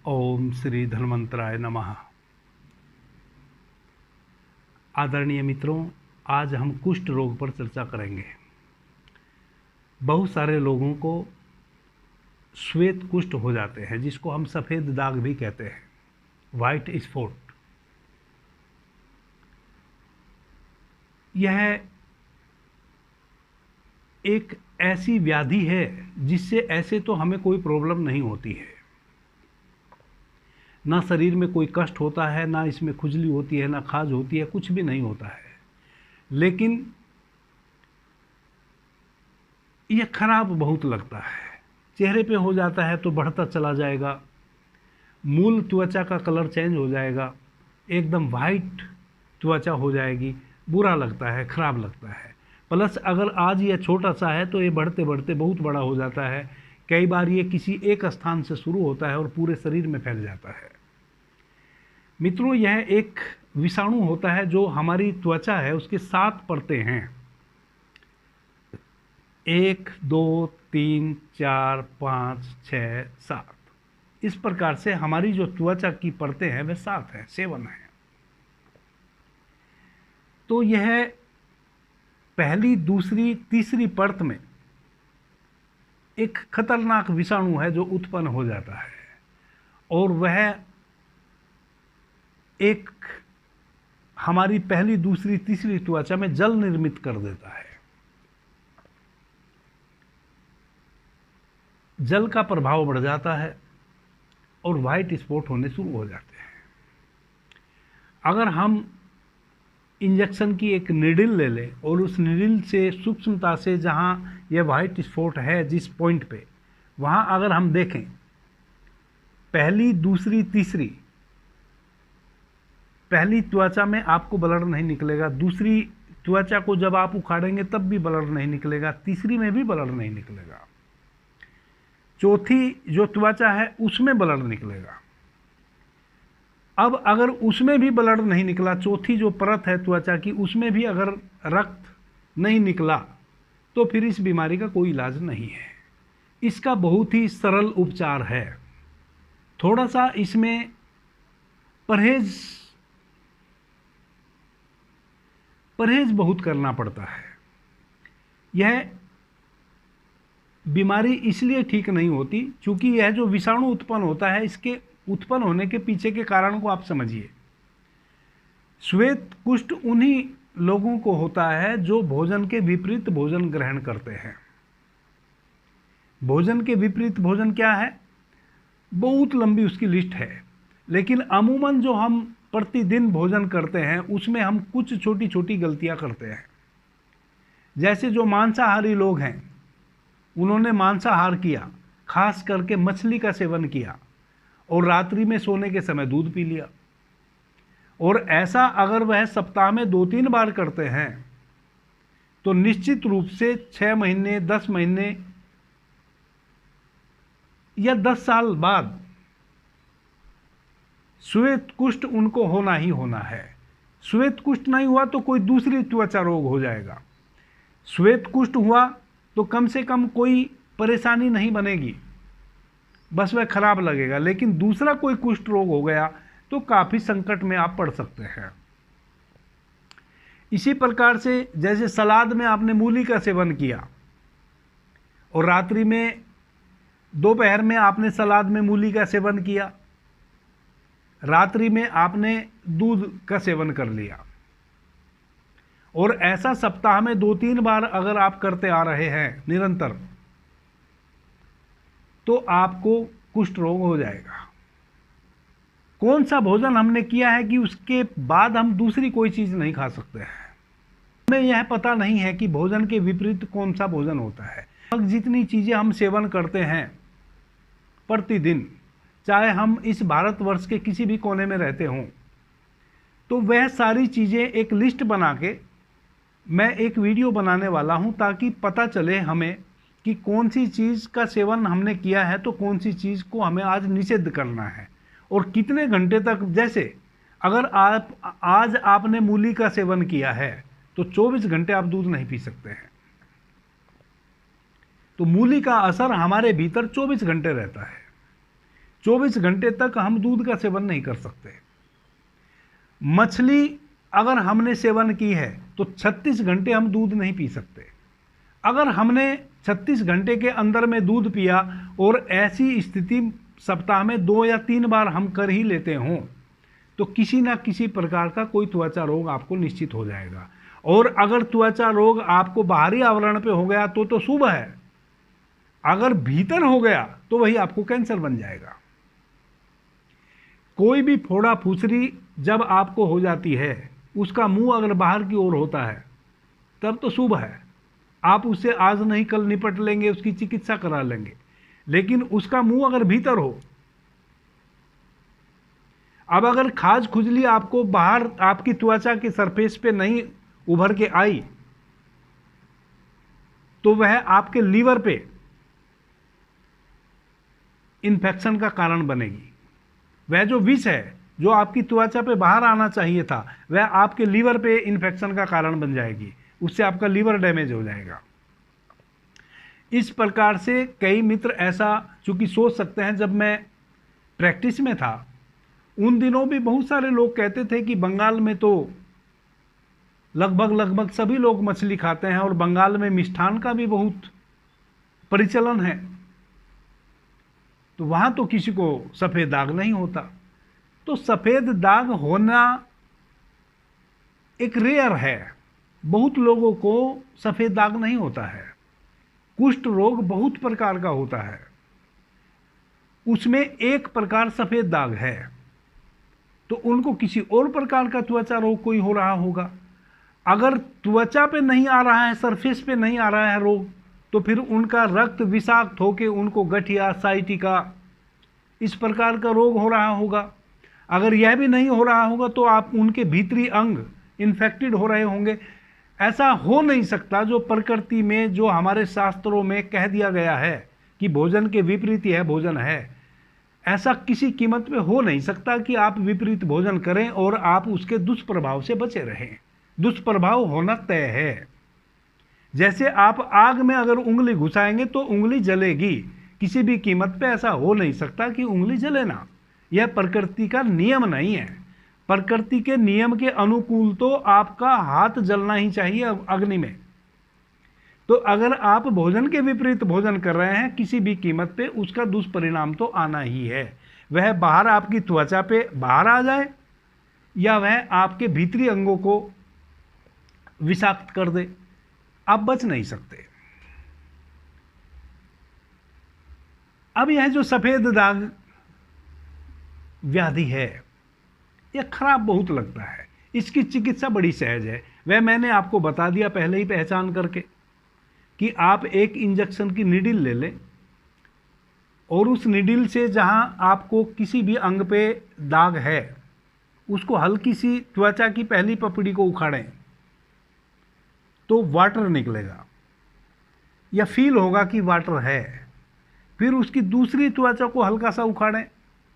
ओम श्री धन्वंतराय नमः। आदरणीय मित्रों, आज हम कुष्ठ रोग पर चर्चा करेंगे। बहुत सारे लोगों को श्वेत कुष्ठ हो जाते हैं, जिसको हम सफ़ेद दाग भी कहते हैं, वाइट स्पॉट। यह एक ऐसी व्याधि है जिससे ऐसे तो हमें कोई प्रॉब्लम नहीं होती है, ना शरीर में कोई कष्ट होता है, ना इसमें खुजली होती है, ना खाज होती है, कुछ भी नहीं होता है। लेकिन यह खराब बहुत लगता है। चेहरे पे हो जाता है तो बढ़ता चला जाएगा, मूल त्वचा का कलर चेंज हो जाएगा, एकदम वाइट त्वचा हो जाएगी, बुरा लगता है, खराब लगता है। प्लस अगर आज यह छोटा सा है तो ये बढ़ते बढ़ते बहुत बड़ा हो जाता है। कई बार ये किसी एक स्थान से शुरू होता है और पूरे शरीर में फैल जाता है। मित्रों, यह एक विषाणु होता है जो हमारी त्वचा है उसके 7 परतें हैं। 1, 2, 3, 4, 5, 6, 7। इस प्रकार से हमारी जो त्वचा की परतें हैं वह 7 हैं, 7 हैं। तो यह पहली, दूसरी, तीसरी परत में एक खतरनाक विषाणु है जो उत्पन्न हो जाता है, और वह एक हमारी पहली, दूसरी, तीसरी त्वचा में जल निर्मित कर देता है। जल का प्रभाव बढ़ जाता है और वाइट स्पॉट होने शुरू हो जाते हैं। अगर हम इंजेक्शन की एक निडिल ले लें और उस निडिल से सूक्ष्मता से जहां यह वाइट स्पॉट है जिस पॉइंट पे, वहां अगर हम देखें पहली, दूसरी, तीसरी, पहली त्वचा में आपको ब्लड नहीं निकलेगा, दूसरी त्वचा को जब आप उखाड़ेंगे तब भी ब्लड नहीं निकलेगा, तीसरी में भी ब्लड नहीं निकलेगा, चौथी जो त्वचा है उसमें ब्लड निकलेगा। अब अगर उसमें भी ब्लड नहीं निकला, चौथी जो परत है त्वचा की उसमें भी अगर रक्त नहीं निकला, तो फिर इस बीमारी का कोई इलाज नहीं है। इसका बहुत ही सरल उपचार है। थोड़ा सा इसमें परहेज बहुत करना पड़ता है। यह बीमारी इसलिए ठीक नहीं होती क्योंकि यह जो विषाणु उत्पन्न होता है, इसके उत्पन्न होने के पीछे के कारण को आप समझिए। श्वेत कुष्ठ उन्हीं लोगों को होता है जो भोजन के विपरीत भोजन ग्रहण करते हैं। भोजन के विपरीत भोजन क्या है? बहुत लंबी उसकी लिस्ट है, लेकिन अमूमन जो हम प्रतिदिन भोजन करते हैं उसमें हम कुछ छोटी छोटी गलतियां करते हैं। जैसे जो मांसाहारी लोग हैं, उन्होंने मांसाहार किया, खास करके मछली का सेवन किया, और रात्रि में सोने के समय दूध पी लिया। और ऐसा अगर वह सप्ताह में 2-3 बार करते हैं तो निश्चित रूप से 6 महीने, 10 महीने या 10 साल बाद श्वेत कुष्ठ उनको होना ही होना है। श्वेत कुष्ठ नहीं हुआ तो कोई दूसरी त्वचा रोग हो जाएगा। श्वेत कुष्ठ हुआ तो कम से कम कोई परेशानी नहीं बनेगी, बस वह खराब लगेगा। लेकिन दूसरा कोई कुष्ठ रोग हो गया तो काफ़ी संकट में आप पड़ सकते हैं। इसी प्रकार से जैसे सलाद में आपने मूली का सेवन किया और रात्रि में, दोपहर में आपने सलाद में मूली का सेवन किया, रात्रि में आपने दूध का सेवन कर लिया, और ऐसा सप्ताह में 2-3 बार अगर आप करते आ रहे हैं निरंतर, तो आपको कुष्ठ रोग हो जाएगा। कौन सा भोजन हमने किया है कि उसके बाद हम दूसरी कोई चीज़ नहीं खा सकते हैं? हमें यह पता नहीं है कि भोजन के विपरीत कौन सा भोजन होता है। जितनी चीज़ें हम सेवन करते हैं प्रतिदिन, चाहे हम इस भारतवर्ष के किसी भी कोने में रहते हों, तो वह सारी चीज़ें एक लिस्ट बना के मैं एक वीडियो बनाने वाला हूं, ताकि पता चले हमें कि कौन सी चीज़ का सेवन हमने किया है तो कौन सी चीज़ को हमें आज निषेध करना है और कितने घंटे तक। जैसे अगर आज आपने मूली का सेवन किया है तो 24 घंटे आप दूध नहीं पी सकते हैं। तो मूली का असर हमारे भीतर 24 घंटे रहता है। 24 घंटे तक हम दूध का सेवन नहीं कर सकते। मछली अगर हमने सेवन की है तो 36 घंटे हम दूध नहीं पी सकते। अगर हमने 36 घंटे के अंदर में दूध पिया और ऐसी स्थिति सप्ताह में 2 या 3 बार हम कर ही लेते हों तो किसी ना किसी प्रकार का कोई त्वचा रोग आपको निश्चित हो जाएगा। और अगर त्वचा रोग आपको बाहरी आवरण पे हो गया तो शुभ है, अगर भीतर हो गया तो वही आपको कैंसर बन जाएगा। कोई भी फोड़ा फुंसरी जब आपको हो जाती है, उसका मुंह अगर बाहर की ओर होता है तब तो शुभ है, आप उससे आज नहीं कल निपट लेंगे, उसकी चिकित्सा करा लेंगे। लेकिन उसका मुंह अगर भीतर हो, अब अगर खाज खुजली आपको बाहर आपकी त्वचा के सरफेस पे नहीं उभर के आई तो वह आपके लीवर पे इन्फेक्शन का कारण बनेगी। वह जो विष है जो आपकी त्वचा पे बाहर आना चाहिए था वह आपके लीवर पे इन्फेक्शन का कारण बन जाएगी, उससे आपका लीवर डैमेज हो जाएगा। इस प्रकार से कई मित्र ऐसा चूंकि सोच सकते हैं, जब मैं प्रैक्टिस में था उन दिनों भी बहुत सारे लोग कहते थे कि बंगाल में तो लगभग सभी लोग मछली खाते हैं और बंगाल में मिष्ठान का भी बहुत परिचलन है, तो वहाँ तो किसी को सफ़ेद दाग नहीं होता। तो सफ़ेद दाग होना एक रेयर है, बहुत लोगों को सफ़ेद दाग नहीं होता है। कुष्ठ रोग बहुत प्रकार का होता है, उसमें एक प्रकार सफ़ेद दाग है, तो उनको किसी और प्रकार का त्वचा रोग कोई हो रहा होगा। अगर त्वचा पे नहीं आ रहा है, सरफेस पे नहीं आ रहा है रोग, तो फिर उनका रक्त विषाक्त होकर उनको गठिया साइटिका इस प्रकार का रोग हो रहा होगा। अगर यह भी नहीं हो रहा होगा तो आप उनके भीतरी अंग इन्फेक्टेड हो रहे होंगे। ऐसा हो नहीं सकता जो प्रकृति में, जो हमारे शास्त्रों में कह दिया गया है कि भोजन के विपरीत यह भोजन है, ऐसा किसी कीमत पे हो नहीं सकता कि आप विपरीत भोजन करें और आप उसके दुष्प्रभाव से बचे रहें। दुष्प्रभाव होना तय है। जैसे आप आग में अगर उंगली घुसाएंगे तो उंगली जलेगी, किसी भी कीमत पे ऐसा हो नहीं सकता कि उंगली जले ना। यह प्रकृति का नियम नहीं है। प्रकृति के नियम के अनुकूल तो आपका हाथ जलना ही चाहिए अग्नि में। तो अगर आप भोजन के विपरीत भोजन कर रहे हैं किसी भी कीमत पे, उसका दुष्परिणाम तो आना ही है। वह बाहर आपकी त्वचा पे बाहर आ जाए या वह आपके भीतरी अंगों को विषाक्त कर दे, आप बच नहीं सकते। अब यह जो सफेद दाग व्याधि है, यह खराब बहुत लगता है। इसकी चिकित्सा बड़ी सहज है, वह मैंने आपको बता दिया पहले ही पहचान करके कि आप एक इंजेक्शन की नीडल ले लें और उस नीडल से जहां आपको किसी भी अंग पे दाग है उसको हल्की सी त्वचा की पहली पपड़ी को उखाड़ें तो वाटर निकलेगा या फील होगा कि वाटर है। फिर उसकी दूसरी त्वचा को हल्का सा उखाड़ें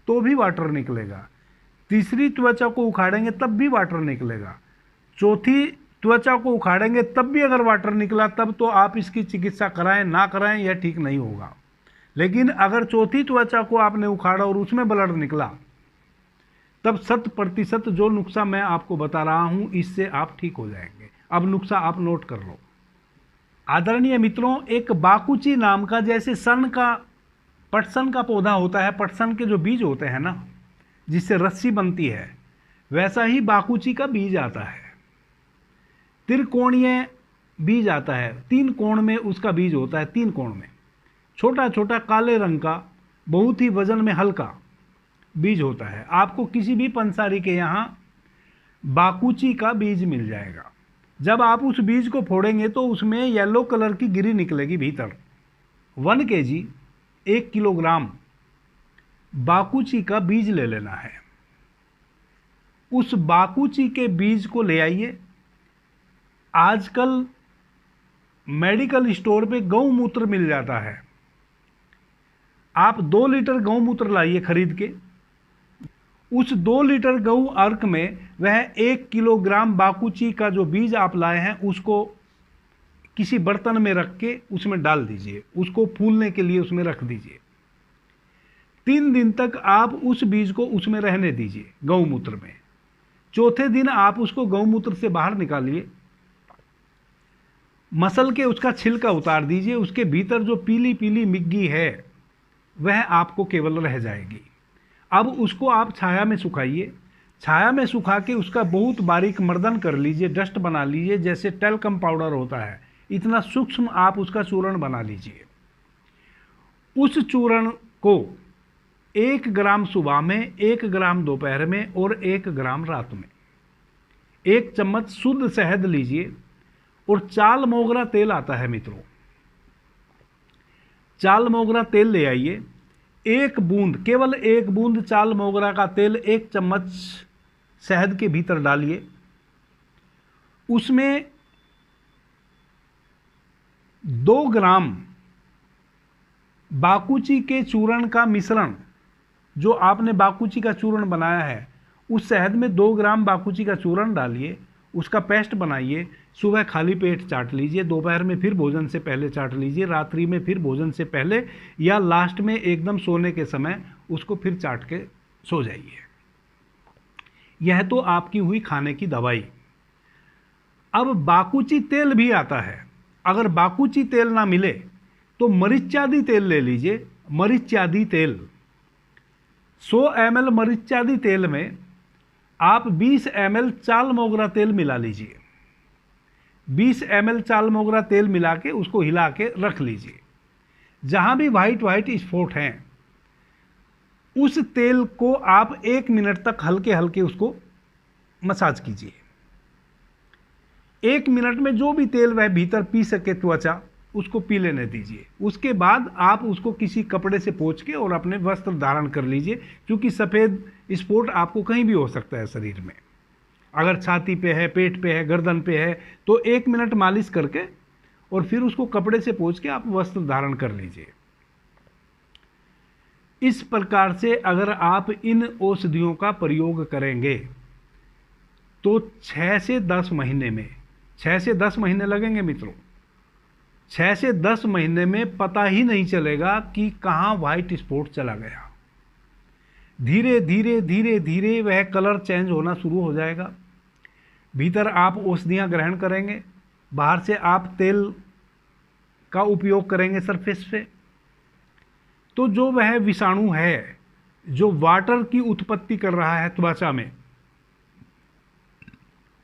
तो भी वाटर निकलेगा। तीसरी त्वचा को उखाड़ेंगे तब भी वाटर निकलेगा। चौथी त्वचा को उखाड़ेंगे तब भी अगर वाटर निकला तब तो आप इसकी चिकित्सा कराएं ना कराएं यह ठीक नहीं होगा। लेकिन अगर चौथी त्वचा को आपने उखाड़ा और उसमें ब्लड निकला तब 100% जो नुस्खा मैं आपको बता रहा हूं इससे आप ठीक हो जाएंगे। अब नुस्खा आप नोट कर लो। आदरणीय मित्रों, एक बाकुची नाम का, जैसे सन का पटसन का पौधा होता है, पटसन के जो बीज होते हैं ना जिससे रस्सी बनती है, वैसा ही बाकुची का बीज आता है। त्रिकोणीय बीज आता है, 3 कोण में उसका बीज होता है, 3 कोण में छोटा छोटा काले रंग का, बहुत ही वजन में हल्का बीज होता है। आपको किसी भी पंसारी के यहाँ बाकुची का बीज मिल जाएगा। जब आप उस बीज को फोड़ेंगे तो उसमें येलो कलर की गिरी निकलेगी भीतर। 1 kg 1 किलोग्राम बाकुची का बीज ले लेना है। उस बाकुची के बीज को ले आइए। आजकल मेडिकल स्टोर पे गौमूत्र मिल जाता है, आप 2 लीटर गौमूत्र लाइए खरीद के। उस 2 लीटर गऊ अर्क में वह 1 किलोग्राम बाकुची का जो बीज आप लाए हैं उसको किसी बर्तन में रख के उसमें डाल दीजिए, उसको फूलने के लिए उसमें रख दीजिए। 3 दिन तक आप उस बीज को उसमें रहने दीजिए, गौमूत्र में। चौथे दिन आप उसको गौमूत्र से बाहर निकालिए, मसल के उसका छिलका उतार दीजिए। उसके भीतर जो पीली पीली मिग्गी है वह आपको केवल रह जाएगी। अब उसको आप छाया में सुखाइए। छाया में सुखा के उसका बहुत बारीक मर्दन कर लीजिए, डस्ट बना लीजिए, जैसे टेल्कम पाउडर होता है इतना सूक्ष्म आप उसका चूर्ण बना लीजिए। उस चूर्ण को 1 ग्राम सुबह में, 1 ग्राम दोपहर में और 1 ग्राम रात में, 1 चम्मच शुद्ध शहद लीजिए और चाल मोगरा तेल आता है मित्रों, चाल मोगरा तेल ले आइए। 1 बूंद, केवल 1 बूंद चाल मोगरा का तेल 1 चम्मच शहद के भीतर डालिए। उसमें 2 ग्राम बाकुची के चूर्ण का मिश्रण, जो आपने बाकुची का चूर्ण बनाया है, उस शहद में 2 ग्राम बाकुची का चूर्ण डालिए, उसका पेस्ट बनाइए। सुबह खाली पेट चाट लीजिए, दोपहर में फिर भोजन से पहले चाट लीजिए, रात्रि में फिर भोजन से पहले या लास्ट में एकदम सोने के समय उसको फिर चाट के सो जाइए। यह तो आपकी हुई खाने की दवाई। अब बाकुची तेल भी आता है। अगर बाकुची तेल ना मिले तो मरीचादी तेल ले लीजिए। मरीचादी तेल 100 ml मरीचादी तेल में आप 20 ml चाल मोगरा तेल मिला लीजिए। 20 ml चाल मोगरा तेल मिला के उसको हिला के रख लीजिए। जहां भी वाइट वाइट स्पॉट हैं उस तेल को आप 1 मिनट तक हल्के हल्के उसको मसाज कीजिए। 1 मिनट में जो भी तेल वह भीतर पी सके त्वचा, उसको पी लेने दीजिए। उसके बाद आप उसको किसी कपड़े से पोंछ के और अपने वस्त्र धारण कर लीजिए, क्योंकि सफ़ेद स्पॉट आपको कहीं भी हो सकता है शरीर में। अगर छाती पे है, पेट पे है, गर्दन पे है तो 1 मिनट मालिश करके और फिर उसको कपड़े से पोंछ के आप वस्त्र धारण कर लीजिए। इस प्रकार से अगर आप इन औषधियों का प्रयोग करेंगे तो 6 से 10 महीने में, 6 से 10 महीने लगेंगे मित्रों, 6 से 10 महीने में पता ही नहीं चलेगा कि कहाँ व्हाइट स्पॉट चला गया। धीरे धीरे धीरे धीरे वह कलर चेंज होना शुरू हो जाएगा। भीतर आप औषधियाँ ग्रहण करेंगे, बाहर से आप तेल का उपयोग करेंगे सरफेस पे, तो जो वह विषाणु है जो वाटर की उत्पत्ति कर रहा है त्वचा में,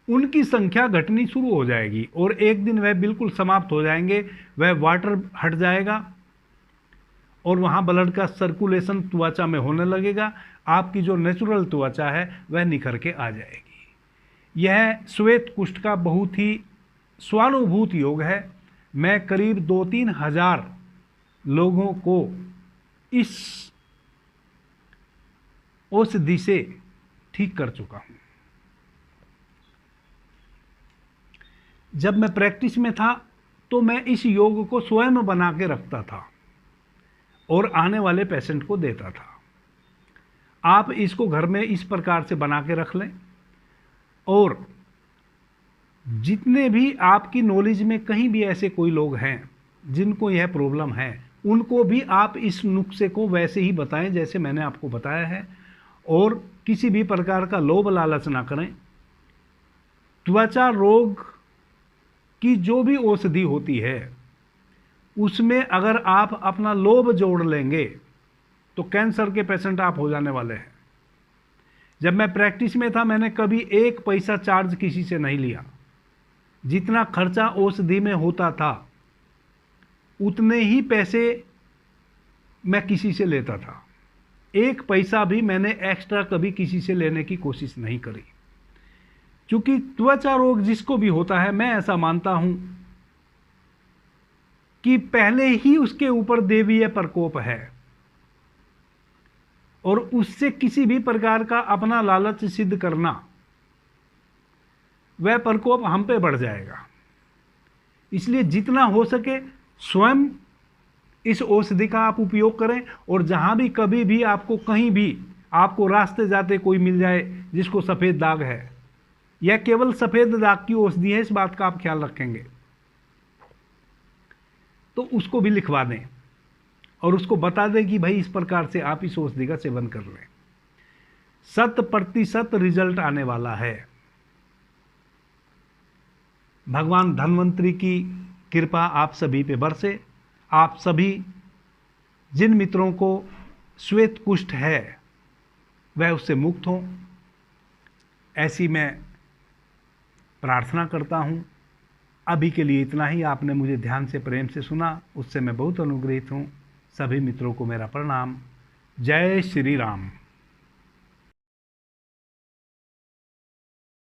उनकी संख्या घटनी शुरू हो जाएगी और एक दिन वह बिल्कुल समाप्त हो जाएंगे। वह वाटर हट जाएगा और वहाँ ब्लड का सर्कुलेशन त्वचा में होने लगेगा। आपकी जो नेचुरल त्वचा है वह निखर के आ जाएगी। यह श्वेत कुष्ठ का बहुत ही स्वानुभूत योग है। मैं करीब 2-3 हज़ार लोगों को इस औषधि से ठीक कर चुका हूँ। जब मैं प्रैक्टिस में था तो मैं इस योग को स्वयं बना के रखता था और आने वाले पेशेंट को देता था। आप इसको घर में इस प्रकार से बना के रख लें और जितने भी आपकी नॉलेज में कहीं भी ऐसे कोई लोग हैं जिनको यह प्रॉब्लम है, उनको भी आप इस नुस्खे को वैसे ही बताएं जैसे मैंने आपको बताया है। और किसी भी प्रकार का लोभ लालच ना करें। त्वचा रोग की जो भी औषधि होती है उसमें अगर आप अपना लोभ जोड़ लेंगे तो कैंसर के पेशेंट आप हो जाने वाले हैं। जब मैं प्रैक्टिस में था मैंने कभी 1 पैसा चार्ज किसी से नहीं लिया। जितना खर्चा औषधि में होता था उतने ही पैसे मैं किसी से लेता था। 1 पैसा भी मैंने एक्स्ट्रा कभी किसी से लेने की कोशिश नहीं करी, क्योंकि त्वचा रोग जिसको भी होता है, मैं ऐसा मानता हूं कि पहले ही उसके ऊपर देवीय प्रकोप है और उससे किसी भी प्रकार का अपना लालच सिद्ध करना, वह प्रकोप हम पे बढ़ जाएगा। इसलिए जितना हो सके स्वयं इस औषधि का आप उपयोग करें। और जहां भी कभी भी आपको कहीं भी आपको रास्ते जाते कोई मिल जाए जिसको सफ़ेद दाग है, यह केवल सफ़ेद दाग की औषधि है, इस बात का आप ख्याल रखेंगे, तो उसको भी लिखवा दें और उसको बता दें कि भाई इस प्रकार से आप इस औषधि का सेवन कर लें। 100% रिजल्ट आने वाला है। भगवान धन्वंतरी की कृपा आप सभी पे बरसे। आप सभी जिन मित्रों को श्वेत कुष्ठ है वह उससे मुक्त हों, ऐसी मैं प्रार्थना करता हूँ। अभी के लिए इतना ही। आपने मुझे ध्यान से प्रेम से सुना, उससे मैं बहुत अनुग्रहित हूँ। सभी मित्रों को मेरा प्रणाम। जय श्री राम।